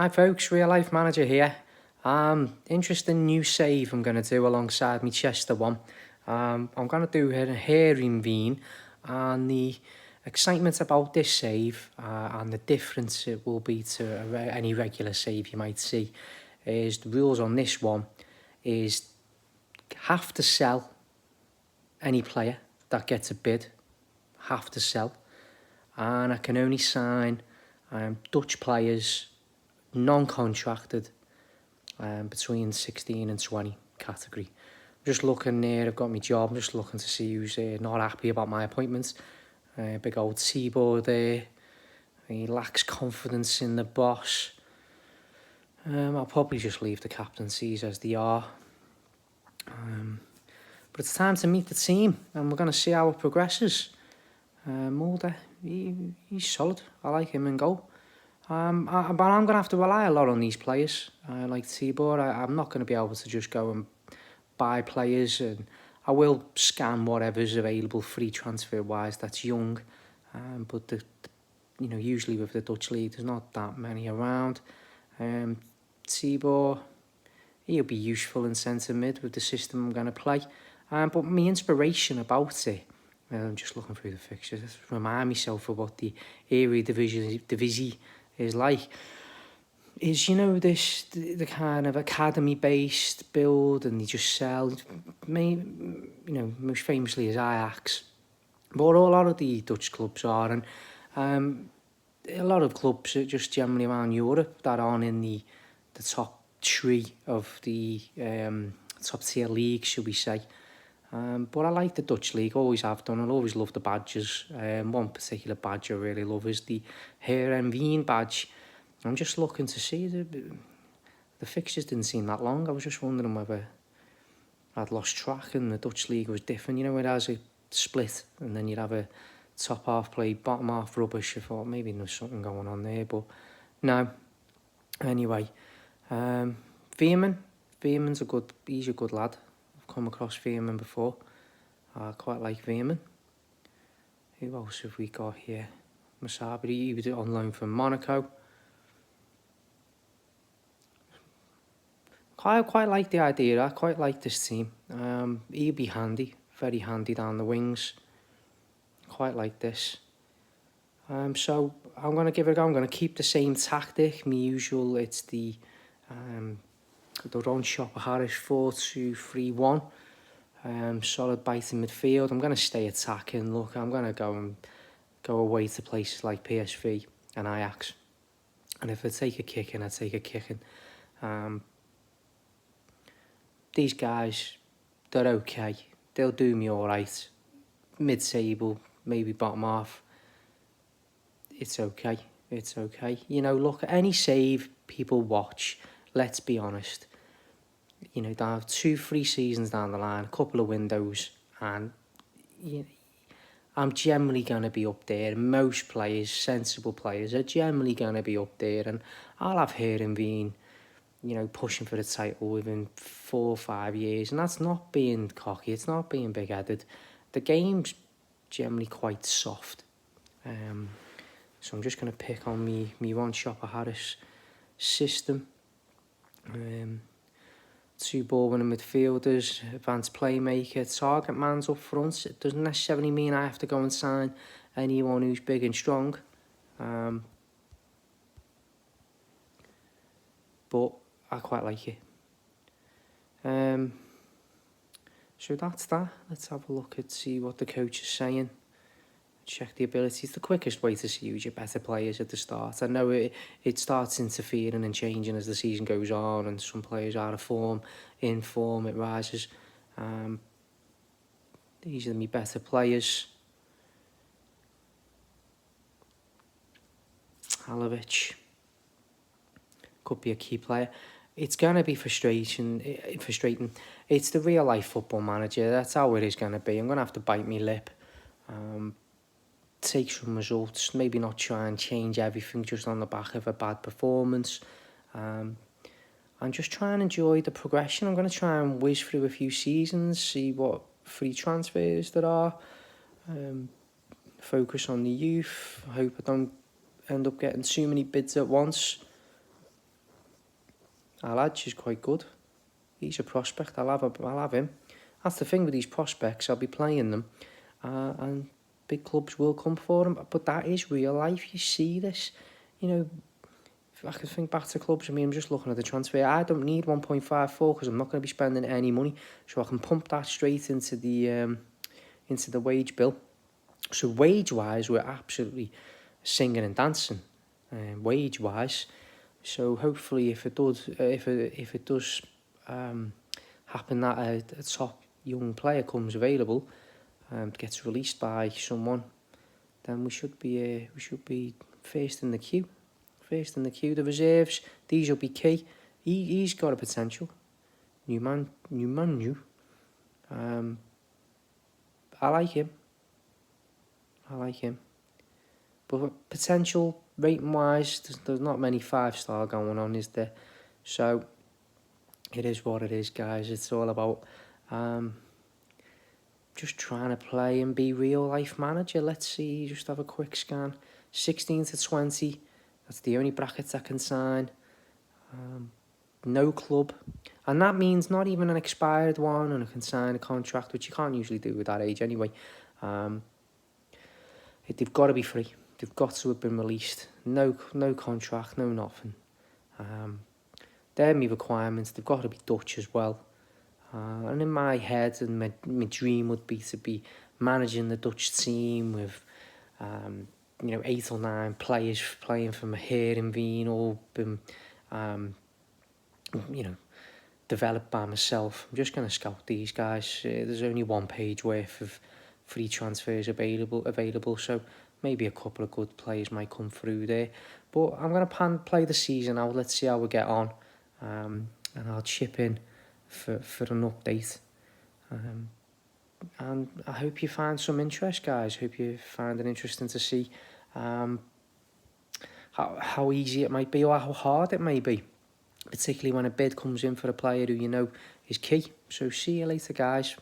Hi folks, Real Life Manager here. Interesting new save I'm going to do alongside my Chester one. I'm going to do a herring and the excitement about this save and the difference it will be to any regular save you might see is the rules on this one is have to sell any player that gets a bid, have to sell, and I can only sign Dutch players non-contracted between 16 and 20 category. I'm just looking there, I've got my job, I'm just looking to see who's not happy about my appointments. Big old Seaboard there, he lacks confidence in the boss. I'll probably just leave the captaincies as they are. But it's time to meet the team and we're going to see how it progresses. Mulder, he's solid, I like him in goal. But I'm going to have to rely a lot on these players, like Tibor. I'm not going to be able to just go and buy players, and I will scan whatever's available free transfer-wise that's young. But usually with the Dutch league, there's not that many around. Tibor, he'll be useful in centre mid with the system I'm going to play. But my inspiration about it, I'm just looking through the fixtures, just remind myself of what the area division is like, is the kind of academy based build, and they just sell, most famously is Ajax, but a lot of the Dutch clubs are, and a lot of clubs are just generally around Europe that aren't in the top three of the top tier leagues, should we say. But I like the Dutch league, always have done. I'll always love the badges. One particular badge I really love is the Heerenveen badge. I'm just looking to see, the fixtures didn't seem that long. I was just wondering whether I'd lost track and the Dutch league was different. It has a split and then you'd have a top half play, bottom half rubbish. I thought maybe there's something going on there, but no. Anyway, Veerman. Veerman's he's a good lad. Come across Veerman before. I quite like Veerman. Who else have we got here? Masabri, he was on loan from Monaco. Quite like the idea. I quite like this team. He'll be handy, very handy down the wings. Quite like this. So I'm going to give it a go. I'm going to keep the same tactic. My usual, it's the Ron Shopper Harris 4-2-3-1. Solid bite in midfield. I'm going to stay attacking. Look, I'm going to go away to places like PSV and Ajax. And if I take a kicking, I take a kicking. These guys, they're okay. They'll do me all right. Mid-table, maybe bottom half. It's okay. It's okay. Look, any save people watch, let's be honest. They have 2-3 seasons down the line, a couple of windows, and I'm generally going to be up there. Most players, sensible players, are generally going to be up there, and I'll have Heerenveen, pushing for the title within 4 or 5 years, and that's not being cocky, it's not being big-headed. The game's generally quite soft. So I'm just going to pick on me Ron Shopper Harris system. 2 ball-winning midfielders, advanced playmaker, target man's up front. It doesn't necessarily mean I have to go and sign anyone who's big and strong. But I quite like it. So that's that. Let's have a look and see what the coach is saying. Check the abilities. The quickest way to see who's your better players at the start. I know it starts interfering and changing as the season goes on, and some players are out of form, in form, it rises. These are my better players. Halovic could be a key player. It's going to be frustrating. It's the real life football manager. That's how it is going to be. I'm going to have to bite my lip. Take some results, maybe not try and change everything just on the back of a bad performance. And just try and enjoy the progression. I'm going to try and whiz through a few seasons, see what free transfers there are. Focus on the youth. I hope I don't end up getting too many bids at once. Alaj is quite good. He's a prospect. I'll have him. That's the thing with these prospects. I'll be playing them, and big clubs will come for them. But that is real life. You see this, you know. If I can think back to clubs, I mean, I'm just looking at the transfer. I don't need 1.54 because I'm not going to be spending any money, so I can pump that straight into the wage bill. So wage-wise, we're absolutely singing and dancing, wage-wise. So hopefully, if it does happen that a top young player comes available, gets released by someone, then we should be first in the queue. First in the queue. The reserves, these will be key. He's got a potential. New man. I like him. But potential rating wise, there's not many 5-star going on, is there? So it is what it is, guys. It's all about just trying to play and be real life manager. Let's see, just have a quick scan. 16 to 20. That's the only brackets I can sign. No club. And that means not even an expired one, and I can sign a contract, which you can't usually do with that age anyway. They've got to be free. They've got to have been released. No contract, no nothing. They're my requirements. They've got to be Dutch as well. And in my head, and my dream would be to be managing the Dutch team with 8 or 9 players playing for my Heerenveen, all been, developed by myself. I'm just going to scout these guys. There's only 1 page worth of free transfers available, so maybe a couple of good players might come through there. But I'm going to play the season out. Let's see how we get on, and I'll chip in for an update. And I hope you find some interest, guys. Hope you find it interesting to see how easy it might be or how hard it may be, particularly when a bid comes in for a player who you know is key. So see you later, guys.